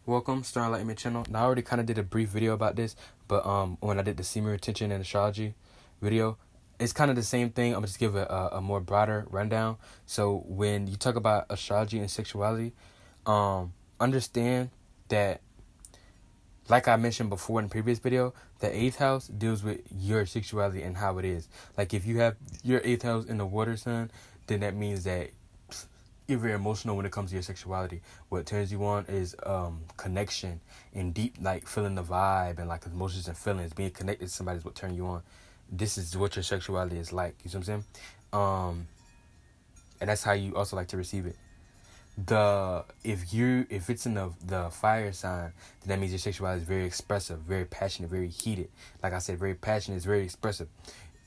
Welcome, Star Enlightenment Channel. Now, I already kind of did a brief video about this, but when I did the semen retention and astrology video, it's kind of the same thing. I'm gonna just give a more broader rundown. So when you talk about astrology and sexuality, understand that, like I mentioned before in the previous video, the 8th house deals with your sexuality and how it is. Like if you have your 8th house in the water sign, then that means that you're very emotional when it comes to your sexuality. What turns you on is connection and deep, like feeling the vibe and like emotions and feelings. Being connected to somebody is what turns you on. This is what your sexuality is like. You see what I'm saying? And that's how you also like to receive it. If it's in the fire sign, then that means your sexuality is very expressive, very passionate, very heated. Like I said, very passionate, is very expressive.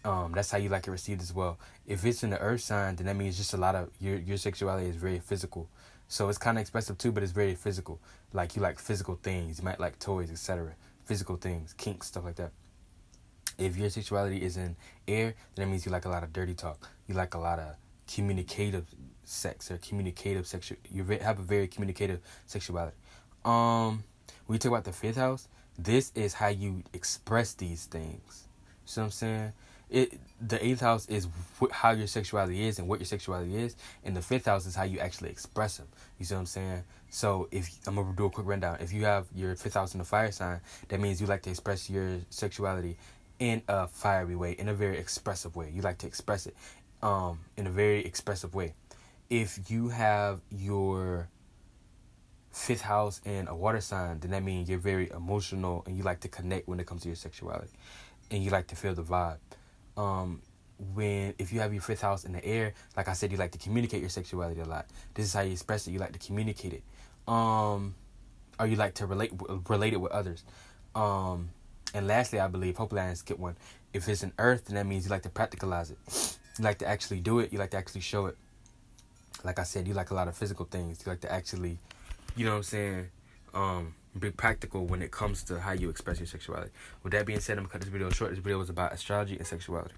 That's how you like it received as well. If it's in the earth sign, then that means just a lot of your sexuality is very physical. So it's kind of expressive too, but it's very physical. Like you like physical things. You might like toys, etc. Physical things, kinks, stuff like that. If your sexuality is in air, then that means you like a lot of dirty talk. You like a lot of communicative sex or communicative sexual. Have a very communicative sexuality. When you talk about the 5th house, this is how you express these things. See what I'm saying? The 8th house is how your sexuality is and what your sexuality is, and the 5th house is how you actually express them. You see what I'm saying? So if I'm gonna do a quick rundown, if you have your 5th house in the fire sign, that means you like to express your sexuality in a fiery way, in a very expressive way. You like to express it in a very expressive way. If you have your 5th house in a water sign, then that means you're very emotional and you like to connect when it comes to your sexuality, and you like to feel the vibe. If you have your 5th house in the air, like I said, you like to communicate your sexuality a lot. This is how you express it. You like to communicate it, or you like to relate it with others. And lastly, I believe, hopefully I didn't skip one, if it's an earth, then that means you like to practicalize it. You like to actually do it. You like to actually show it. Like I said, you like a lot of physical things. You like to actually, you know what I'm saying, be practical when it comes to how you express your sexuality. With that being said, I'm going to cut this video short. This video was about astrology and sexuality.